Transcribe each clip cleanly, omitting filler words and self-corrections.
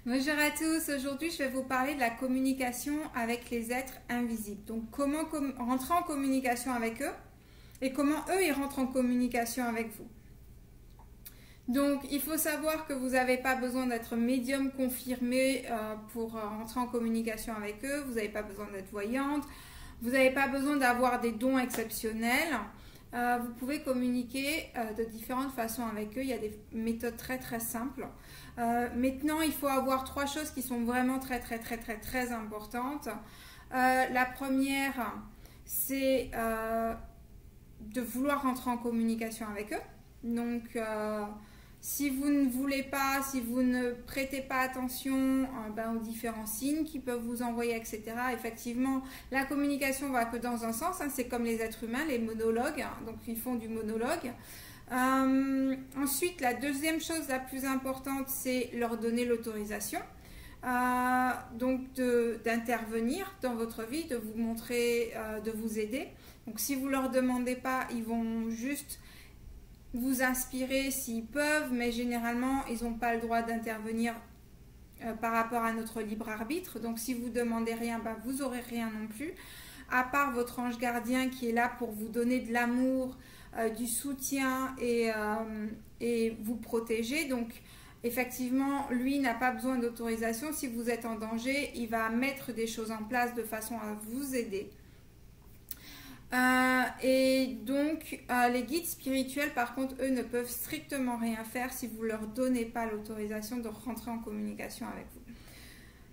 Bonjour à tous, aujourd'hui je vais vous parler de la communication avec les êtres invisibles. Donc comment rentrer en communication avec eux et comment eux ils rentrent en communication avec vous. Donc il faut savoir que vous n'avez pas besoin d'être médium confirmé pour rentrer en communication avec eux, vous n'avez pas besoin d'être voyante, vous n'avez pas besoin d'avoir des dons exceptionnels. Vous pouvez communiquer de différentes façons avec eux. Il y a des méthodes très simples. Maintenant, il faut avoir trois choses qui sont vraiment très importantes. La première, c'est de vouloir rentrer en communication avec eux. Donc, si vous ne voulez pas, si vous ne prêtez pas attention aux différents signes qui peuvent vous envoyer, etc. Effectivement, la communication va que dans un sens. C'est comme les êtres humains, les monologues. Donc, ils font du monologue. Ensuite, la deuxième chose la plus importante, c'est leur donner l'autorisation. Donc, d'intervenir dans votre vie, de vous montrer, de vous aider. Donc, si vous ne leur demandez pas, ils vont juste vous inspirer s'ils peuvent, mais généralement, ils n'ont pas le droit d'intervenir par rapport à notre libre arbitre. Donc, si vous ne demandez rien, vous n'aurez rien non plus, à part votre ange gardien qui est là pour vous donner de l'amour, du soutien et vous protéger. Donc, effectivement, lui n'a pas besoin d'autorisation. Si vous êtes en danger, il va mettre des choses en place de façon à vous aider. Et donc, les guides spirituels, par contre, eux ne peuvent strictement rien faire si vous ne leur donnez pas l'autorisation de rentrer en communication avec vous.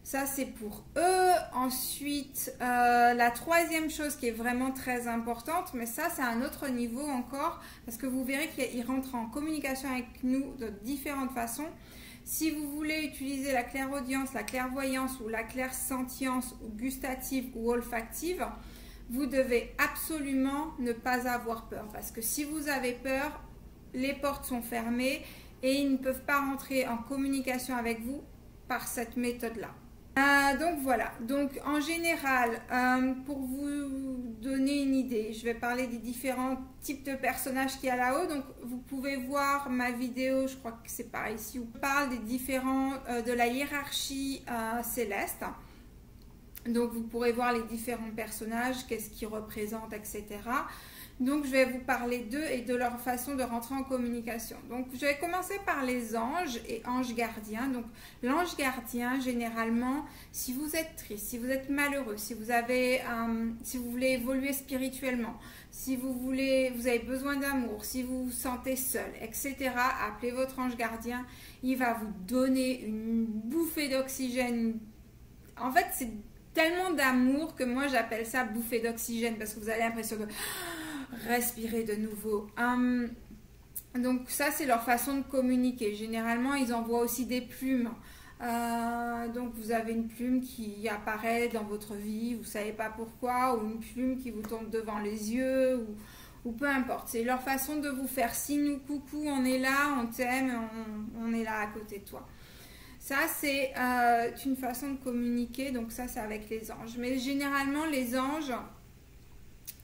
Ça, c'est pour eux. Ensuite, la troisième chose qui est vraiment très importante, mais ça, c'est à un autre niveau encore, parce que vous verrez qu'ils rentrent en communication avec nous de différentes façons. Si vous voulez utiliser la clairaudience, la clairvoyance ou la clairsentience ou gustative ou olfactive, vous devez absolument ne pas avoir peur, parce que si vous avez peur, les portes sont fermées et ils ne peuvent pas rentrer en communication avec vous par cette méthode-là. Donc voilà, donc en général, pour vous donner une idée, je vais parler des différents types de personnages qu'il y a là-haut. Donc vous pouvez voir ma vidéo, je crois que c'est par ici, où je parle des différents, de la hiérarchie céleste. Donc vous pourrez voir les différents personnages, qu'est-ce qu'ils représentent, etc. Donc je vais vous parler d'eux et de leur façon de rentrer en communication. Donc je vais commencer par les anges et anges gardiens. Donc l'ange gardien, généralement, si vous êtes triste, si vous êtes malheureux, si vous voulez évoluer spirituellement, si vous avez besoin d'amour, si vous vous sentez seul, etc., appelez votre ange gardien. Il va vous donner une bouffée d'oxygène. En fait, c'est tellement d'amour que moi j'appelle ça bouffée d'oxygène, parce que vous avez l'impression de respirer de nouveau. Donc ça, c'est leur façon de communiquer. Généralement, ils envoient aussi des plumes. Donc vous avez une plume qui apparaît dans votre vie, vous ne savez pas pourquoi, ou une plume qui vous tombe devant les yeux, ou peu importe. C'est leur façon de vous faire signe ou coucou, on est là, on t'aime, on est là à côté de toi. Ça, c'est une façon de communiquer, donc ça, c'est avec les anges. Mais généralement, les anges,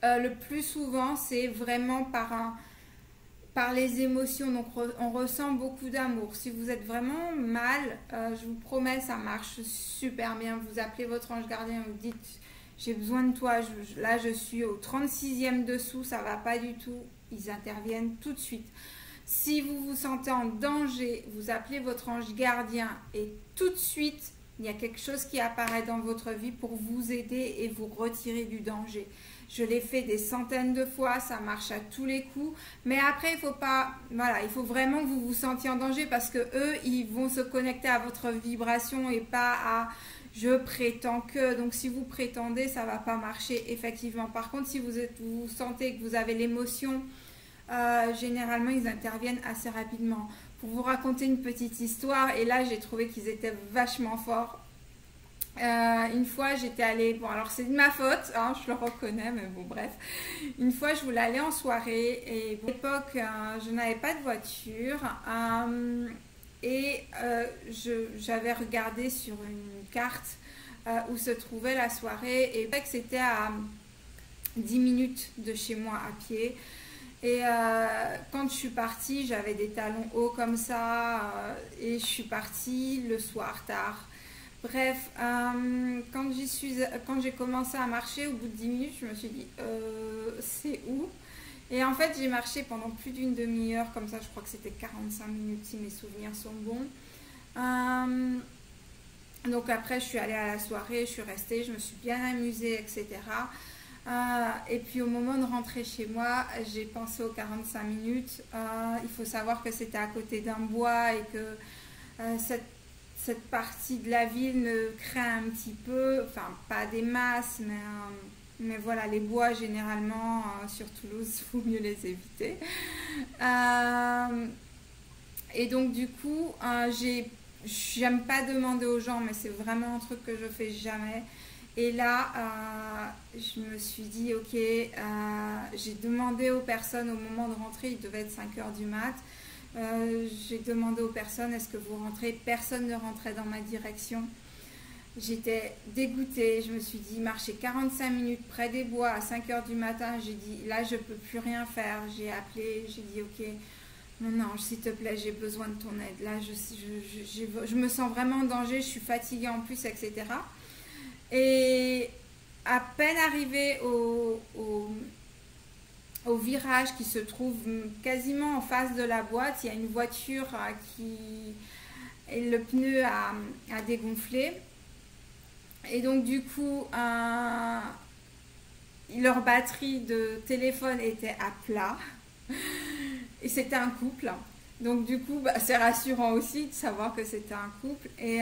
le plus souvent, c'est vraiment par les émotions. Donc, on ressent beaucoup d'amour. Si vous êtes vraiment mal, je vous promets, ça marche super bien. Vous appelez votre ange gardien, vous dites, j'ai besoin de toi. Là, je suis au 36e dessous, ça va pas du tout. Ils interviennent tout de suite. Si vous vous sentez en danger, vous appelez votre ange gardien et tout de suite, il y a quelque chose qui apparaît dans votre vie pour vous aider et vous retirer du danger. Je l'ai fait des centaines de fois, ça marche à tous les coups. Mais après, il faut vraiment que vous vous sentiez en danger, parce que eux, ils vont se connecter à votre vibration et pas à je prétends que. Donc si vous prétendez, ça ne va pas marcher effectivement. Par contre, si vous sentez que vous avez l'émotion, généralement ils interviennent assez rapidement. Pour vous raconter une petite histoire, et là j'ai trouvé qu'ils étaient vachement forts. Une fois j'étais allée, bon alors c'est de ma faute, hein, je le reconnais, mais bon bref. Une fois je voulais aller en soirée, et à l'époque je n'avais pas de voiture, et j'avais regardé sur une carte où se trouvait la soirée, et c'était à 10 minutes de chez moi à pied. Et quand je suis partie, j'avais des talons hauts comme ça et je suis partie le soir tard. Bref, quand j'ai commencé à marcher, au bout de 10 minutes, je me suis dit, c'est où? Et en fait, j'ai marché pendant plus d'une demi-heure, comme ça, je crois que c'était 45 minutes si mes souvenirs sont bons. Donc après, je suis allée à la soirée, je suis restée, je me suis bien amusée, etc. Et puis au moment de rentrer chez moi, j'ai pensé aux 45 minutes. Il faut savoir que c'était à côté d'un bois et que cette partie de la ville me craint un petit peu, enfin pas des masses, mais voilà, les bois généralement sur Toulouse, il vaut mieux les éviter. Et donc du coup, j'aime pas demander aux gens, mais c'est vraiment un truc que je fais jamais. Et là, je me suis dit, ok, j'ai demandé aux personnes au moment de rentrer, il devait être 5 heures du mat. J'ai demandé aux personnes, est-ce que vous rentrez? Personne ne rentrait dans ma direction. J'étais dégoûtée, je me suis dit, marcher 45 minutes près des bois à 5 heures du matin, j'ai dit, là je peux plus rien faire. J'ai appelé, j'ai dit, ok, mon ange, s'il te plaît, j'ai besoin de ton aide. Là, je me sens vraiment en danger, je suis fatiguée en plus, etc. Et à peine arrivée au virage qui se trouve quasiment en face de la boîte, il y a une voiture et le pneu a dégonflé. Et donc du coup, leur batterie de téléphone était à plat. Et c'était un couple. Donc du coup, c'est rassurant aussi de savoir que c'était un couple. Et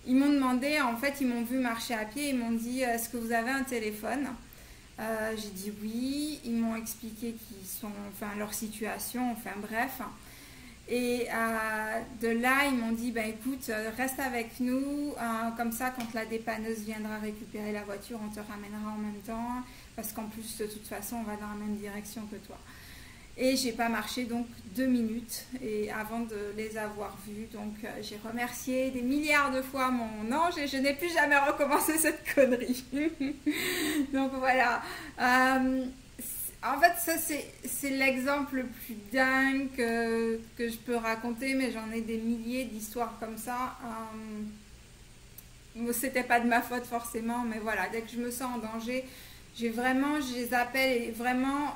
ils m'ont demandé, en fait, ils m'ont vu marcher à pied, ils m'ont dit, est-ce que vous avez un téléphone? J'ai dit oui, ils m'ont expliqué leur situation, enfin bref. Et de là, ils m'ont dit, écoute, reste avec nous, comme ça, quand la dépanneuse viendra récupérer la voiture, on te ramènera en même temps, parce qu'en plus, de toute façon, on va dans la même direction que toi. Et j'ai pas marché donc 2 minutes et avant de les avoir vus. Donc j'ai remercié des milliards de fois mon ange et je n'ai plus jamais recommencé cette connerie. Donc voilà. En fait, ça c'est l'exemple le plus dingue que je peux raconter, mais j'en ai des milliers d'histoires comme ça. C'était pas de ma faute forcément, mais voilà, dès que je me sens en danger, je les appelle et vraiment,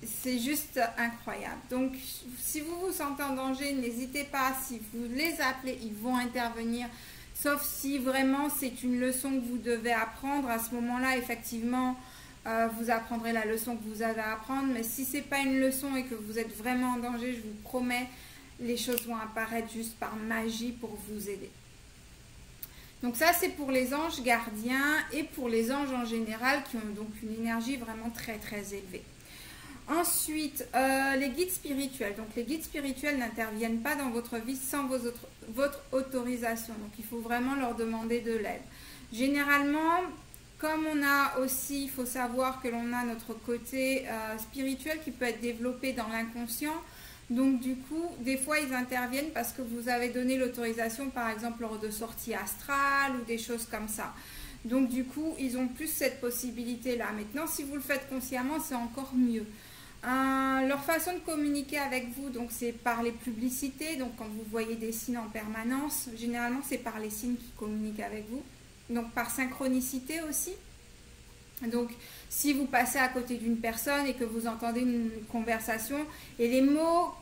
c'est juste incroyable. Donc, si vous vous sentez en danger, n'hésitez pas, si vous les appelez, ils vont intervenir. Sauf si vraiment c'est une leçon que vous devez apprendre. À ce moment-là, effectivement, vous apprendrez la leçon que vous avez à apprendre. Mais si c'est pas une leçon et que vous êtes vraiment en danger, je vous promets, les choses vont apparaître juste par magie pour vous aider. Donc ça, c'est pour les anges gardiens et pour les anges en général qui ont donc une énergie vraiment très très élevée. Ensuite, les guides spirituels. Donc les guides spirituels n'interviennent pas dans votre vie sans votre autorisation. Donc il faut vraiment leur demander de l'aide. Généralement, comme on a aussi, il faut savoir que l'on a notre côté spirituel qui peut être développé dans l'inconscient. Donc du coup, des fois ils interviennent parce que vous avez donné l'autorisation, par exemple lors de sorties astrales ou des choses comme ça. Donc du coup, ils ont plus cette possibilité-là. Maintenant, si vous le faites consciemment, c'est encore mieux. Leur façon de communiquer avec vous, donc c'est par les publicités. Donc quand vous voyez des signes en permanence, généralement c'est par les signes qui communiquent avec vous. Donc par synchronicité aussi. Donc si vous passez à côté d'une personne et que vous entendez une conversation et les mots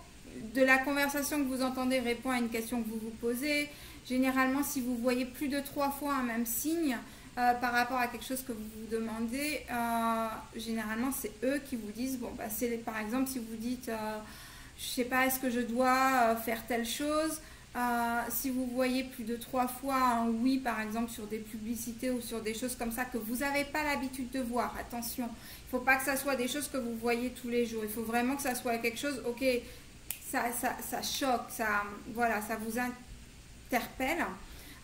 de la conversation que vous entendez répondent à une question que vous vous posez, généralement si vous voyez plus de 3 fois un même signe par rapport à quelque chose que vous vous demandez, généralement c'est eux qui vous disent, bon bah c'est par exemple si vous dites je sais pas, est-ce que je dois faire telle chose, si vous voyez plus de 3 fois un oui par exemple sur des publicités ou sur des choses comme ça que vous n'avez pas l'habitude de voir, attention, il ne faut pas que ça soit des choses que vous voyez tous les jours, il faut vraiment que ça soit quelque chose, ok, ça choque, voilà, ça vous interpelle.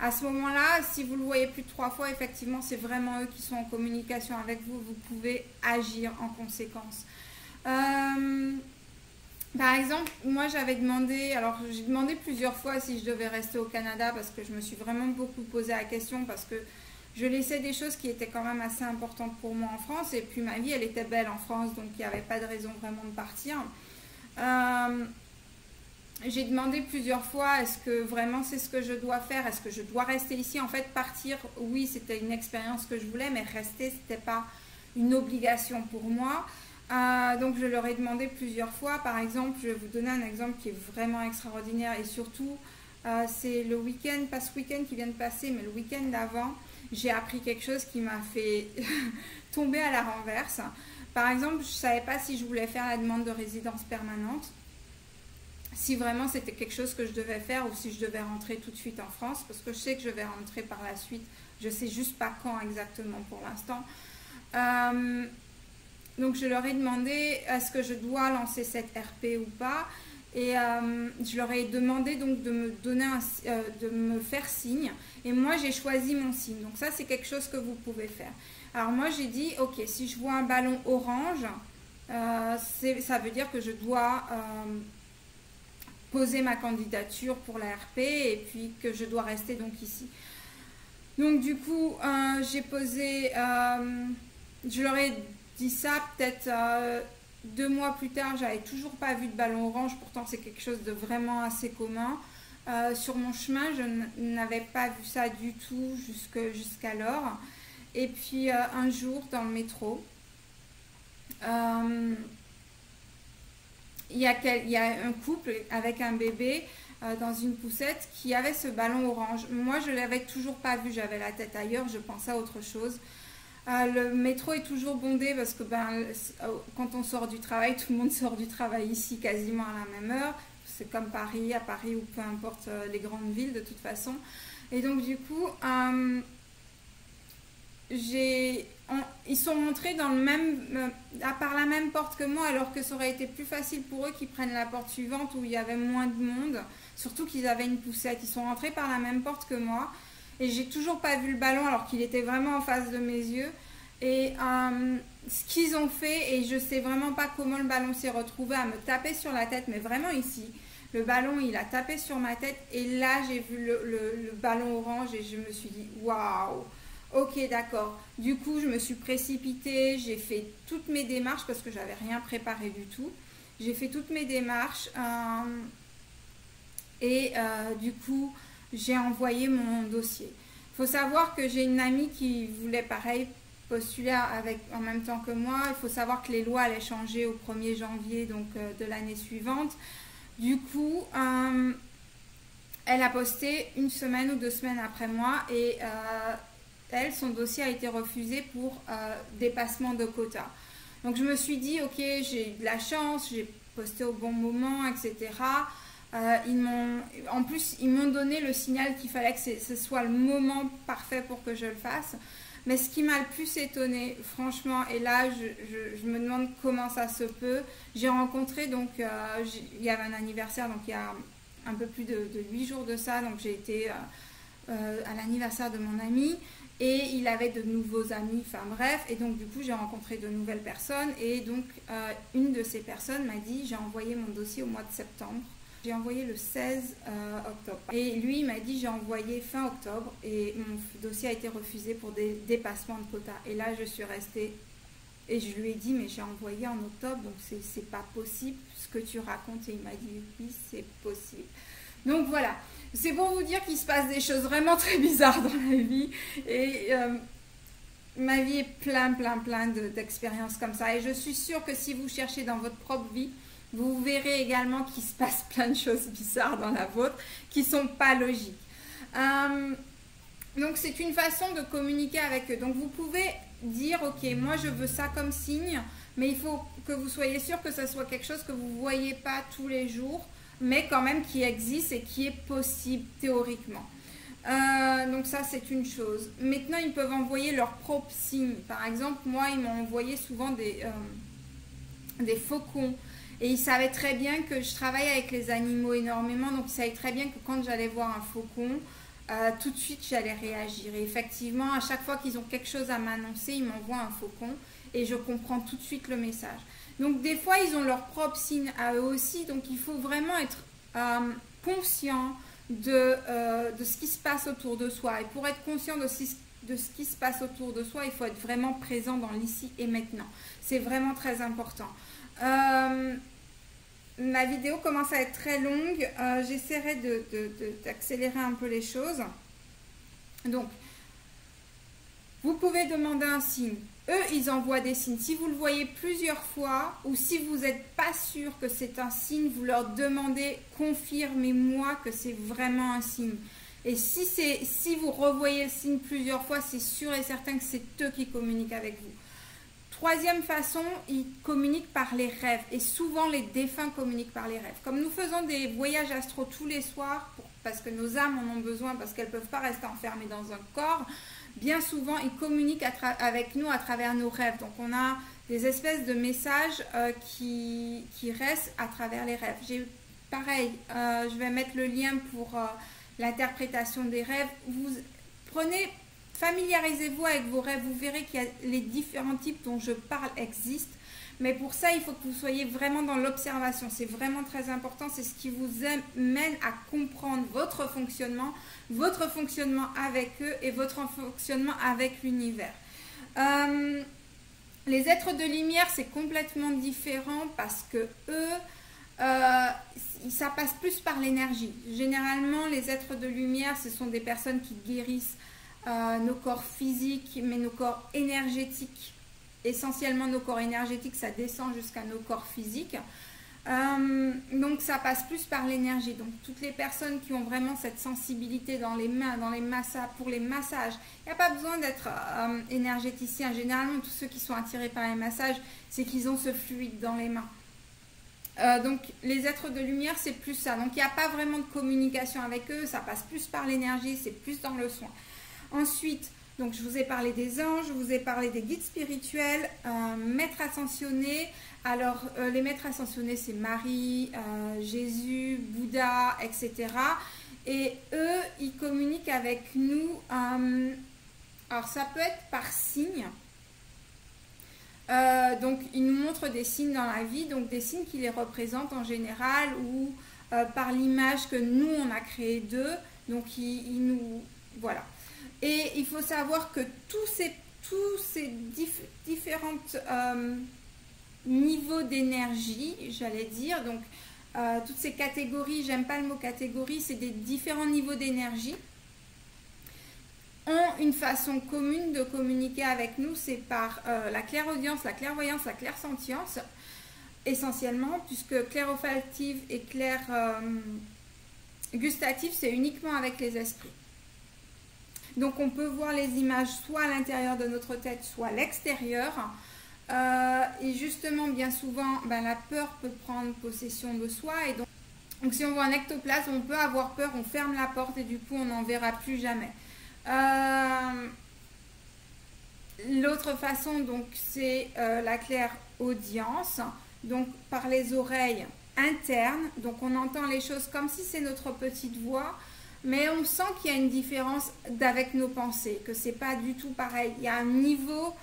À ce moment-là, si vous le voyez plus de 3 fois, effectivement, c'est vraiment eux qui sont en communication avec vous. Vous pouvez agir en conséquence. Par exemple, moi j'avais demandé, alors j'ai demandé plusieurs fois si je devais rester au Canada parce que je me suis vraiment beaucoup posé la question parce que Je laissais des choses qui étaient quand même assez importantes pour moi en France. Et puis ma vie, elle était belle en France, donc il n'y avait pas de raison vraiment de partir. J'ai demandé plusieurs fois, est-ce que vraiment c'est ce que je dois faire? Est-ce que je dois rester ici? En fait, partir, oui, c'était une expérience que je voulais, mais rester, c'était pas une obligation pour moi. Donc je leur ai demandé plusieurs fois. Par exemple, je vais vous donner un exemple qui est vraiment extraordinaire et surtout, c'est le week-end, pas ce week-end qui vient de passer, mais le week-end d'avant, j'ai appris quelque chose qui m'a fait tomber à la renverse. Par exemple, je ne savais pas si je voulais faire la demande de résidence permanente, si vraiment c'était quelque chose que je devais faire ou si je devais rentrer tout de suite en France, parce que je sais que je vais rentrer par la suite. Je ne sais juste pas quand exactement pour l'instant. Donc je leur ai demandé est-ce que je dois lancer cette RP ou pas. Et je leur ai demandé donc de me donner de me faire signe. Et moi j'ai choisi mon signe. Donc ça c'est quelque chose que vous pouvez faire. Alors moi j'ai dit ok, si je vois un ballon orange, ça veut dire que je dois poser ma candidature pour la RP et puis que je dois rester donc ici. Donc du coup j'ai posé, je leur ai dit ça peut-être 2 mois plus tard, j'avais toujours pas vu de ballon orange, pourtant c'est quelque chose de vraiment assez commun. Sur mon chemin, je n'avais pas vu ça du tout jusqu'alors. Et puis un jour dans le métro, il y a un couple avec un bébé dans une poussette qui avait ce ballon orange. Moi, je ne l'avais toujours pas vu, j'avais la tête ailleurs, je pensais à autre chose. Le métro est toujours bondé parce que quand on sort du travail, tout le monde sort du travail ici quasiment à la même heure. C'est comme Paris, à Paris ou peu importe les grandes villes de toute façon. Et donc du coup, ils sont rentrés dans le même, par la même porte que moi, alors que ça aurait été plus facile pour eux qu'ils prennent la porte suivante où il y avait moins de monde. Surtout qu'ils avaient une poussette. Ils sont rentrés par la même porte que moi. Et j'ai toujours pas vu le ballon alors qu'il était vraiment en face de mes yeux. Et ce qu'ils ont fait, et je sais vraiment pas comment le ballon s'est retrouvé à me taper sur la tête, mais vraiment ici. Le ballon, il a tapé sur ma tête et là, j'ai vu le ballon orange et je me suis dit, waouh, ok, d'accord. Du coup, je me suis précipitée, j'ai fait toutes mes démarches parce que j'avais rien préparé du tout. J'ai fait toutes mes démarches et du coup, j'ai envoyé mon dossier. Il faut savoir que j'ai une amie qui voulait pareil postuler en même temps que moi. Il faut savoir que les lois allaient changer au 1er janvier donc, de l'année suivante. Du coup, elle a posté 1 semaine ou 2 semaines après moi et son dossier a été refusé pour dépassement de quota. Donc je me suis dit, ok, j'ai de la chance, j'ai posté au bon moment, etc. En plus, ils m'ont donné le signal qu'il fallait que ce soit le moment parfait pour que je le fasse. Mais ce qui m'a le plus étonnée, franchement, et là, je me demande comment ça se peut. J'ai rencontré, donc, il y avait un anniversaire, donc il y a un peu plus de 8 jours de ça. Donc, j'ai été à l'anniversaire de mon ami et il avait de nouveaux amis, enfin bref. Et donc, du coup, j'ai rencontré de nouvelles personnes. Et donc, une de ces personnes m'a dit, j'ai envoyé mon dossier au mois de septembre. J'ai envoyé le 16 octobre. Et lui, il m'a dit, j'ai envoyé fin octobre et mon dossier a été refusé pour des dépassements de quotas. Et là, je suis restée et je lui ai dit, mais j'ai envoyé en octobre, donc c'est pas possible ce que tu racontes. Et il m'a dit, oui, c'est possible. Donc voilà, c'est pour vous dire qu'il se passe des choses vraiment très bizarres dans la vie. Et ma vie est plein d'expériences comme ça. Et je suis sûre que si vous cherchez dans votre propre vie, vous verrez également qu'il se passe plein de choses bizarres dans la vôtre qui ne sont pas logiques. Donc c'est une façon de communiquer avec eux. Donc vous pouvez dire, ok, moi je veux ça comme signe, mais il faut que vous soyez sûr que ce soit quelque chose que vous ne voyez pas tous les jours, mais quand même qui existe et qui est possible théoriquement. Donc ça c'est une chose. Maintenant ils peuvent envoyer leurs propres signes. Par exemple, moi ils m'ont envoyé souvent des faucons. Et ils savaient très bien que je travaille avec les animaux énormément, donc ils savaient très bien que quand j'allais voir un faucon, tout de suite j'allais réagir. Et effectivement, à chaque fois qu'ils ont quelque chose à m'annoncer, ils m'envoient un faucon et je comprends tout de suite le message. Donc des fois, ils ont leur propre signe à eux aussi, donc il faut vraiment être conscient de ce qui se passe autour de soi. Et pour être conscient de ce de ce qui se passe autour de soi. Il faut être vraiment présent dans l'ici et maintenant. C'est vraiment très important. Ma vidéo commence à être très longue. J'essaierai d'accélérer un peu les choses. Donc, vous pouvez demander un signe. Eux, ils envoient des signes. Si vous le voyez plusieurs fois ou si vous n'êtes pas sûr que c'est un signe, vous leur demandez « confirmez-moi que c'est vraiment un signe ». Et si vous revoyez le signe plusieurs fois, c'est sûr et certain que c'est eux qui communiquent avec vous. Troisième façon, ils communiquent par les rêves. Et souvent, les défunts communiquent par les rêves. Comme nous faisons des voyages astro tous les soirs, parce que nos âmes en ont besoin, parce qu'elles ne peuvent pas rester enfermées dans un corps, bien souvent, ils communiquent avec nous à travers nos rêves. Donc, on a des espèces de messages qui restent à travers les rêves. Pareil, je vais mettre le lien pour l'interprétation des rêves. Familiarisez-vous avec vos rêves, vous verrez qu'il y a les différents types dont je parle existent. Mais pour ça, il faut que vous soyez vraiment dans l'observation. C'est vraiment très important. C'est ce qui vous mène à comprendre votre fonctionnement avec eux et votre fonctionnement avec l'univers. Les êtres de lumière, c'est complètement différent parce que eux, ça passe plus par l'énergie. Généralement, les êtres de lumière, ce sont des personnes qui guérissent nos corps physiques, mais nos corps énergétiques. Essentiellement nos corps énergétiques, ça descend jusqu'à nos corps physiques. Donc ça passe plus par l'énergie. Donc toutes les personnes qui ont vraiment cette sensibilité dans les mains, pour les massages, il n'y a pas besoin d'être énergéticien. Généralement, tous ceux qui sont attirés par les massages, c'est qu'ils ont ce fluide dans les mains. Donc les êtres de lumière, c'est plus ça. Donc il n'y a pas vraiment de communication avec eux, ça passe plus par l'énergie, c'est plus dans le soin. Ensuite, donc je vous ai parlé des anges, je vous ai parlé des guides spirituels, maîtres ascensionnés. Alors les maîtres ascensionnés, c'est Marie, Jésus, Bouddha, etc. Et eux, ils communiquent avec nous. Alors ça peut être par signe. Donc ils nous montrent des signes dans la vie, donc des signes qui les représentent en général ou par l'image que nous on a créée d'eux. Donc ils nous... Voilà. Et il faut savoir que tous ces différents niveaux d'énergie, j'allais dire, donc toutes ces catégories, j'aime pas le mot catégorie, c'est des différents niveaux d'énergie, ont une façon commune de communiquer avec nous, c'est par la clairaudience, la clairvoyance, la clairsentience, essentiellement, puisque clairolfactive et gustative, c'est uniquement avec les esprits. Donc on peut voir les images soit à l'intérieur de notre tête, soit à l'extérieur. Et justement, bien souvent, la peur peut prendre possession de soi. Et donc si on voit un ectoplasme, on peut avoir peur, on ferme la porte et du coup on n'en verra plus jamais. L'autre façon, donc, c'est la clairaudience, donc par les oreilles internes. Donc on entend les choses comme si c'est notre petite voix. Mais on sent qu'il y a une différence avec nos pensées, que c'est pas du tout pareil. Il y a un niveau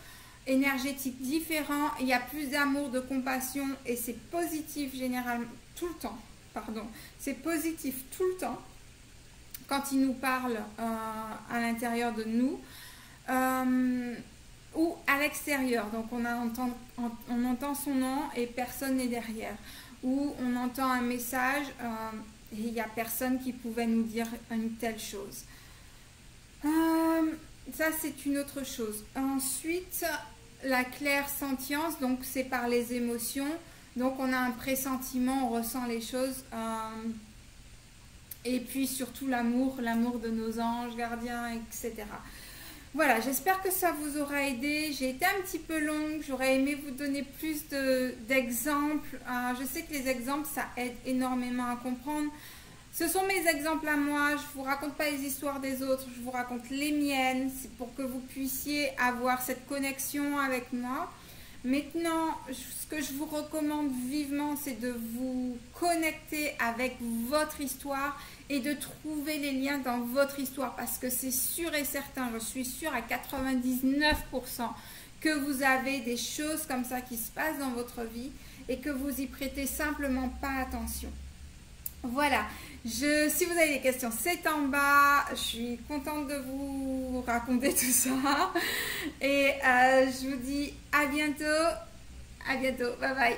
énergétique différent, il y a plus d'amour, de compassion et c'est positif généralement tout le temps. Pardon, c'est positif tout le temps quand il nous parle à l'intérieur de nous ou à l'extérieur. Donc on entend son nom et personne n'est derrière. Ou on entend un message. Et il n'y a personne qui pouvait nous dire une telle chose. Ça, c'est une autre chose. Ensuite, la clairsentience, donc c'est par les émotions. Donc, on a un pressentiment, on ressent les choses. Et puis, surtout, l'amour de nos anges, gardiens, etc. Voilà, j'espère que ça vous aura aidé. J'ai été un petit peu longue, j'aurais aimé vous donner plus d'exemples. Je sais que les exemples, ça aide énormément à comprendre. Ce sont mes exemples à moi, je ne vous raconte pas les histoires des autres, je vous raconte les miennes. C'est pour que vous puissiez avoir cette connexion avec moi. Maintenant, ce que je vous recommande vivement, c'est de vous connecter avec votre histoire et de trouver les liens dans votre histoire parce que c'est sûr et certain, je suis sûre à 99% que vous avez des choses comme ça qui se passent dans votre vie et que vous y prêtez simplement pas attention. Voilà. Si vous avez des questions, c'est en bas. Je suis contente de vous raconter tout ça. Et je vous dis à bientôt. À bientôt. Bye bye.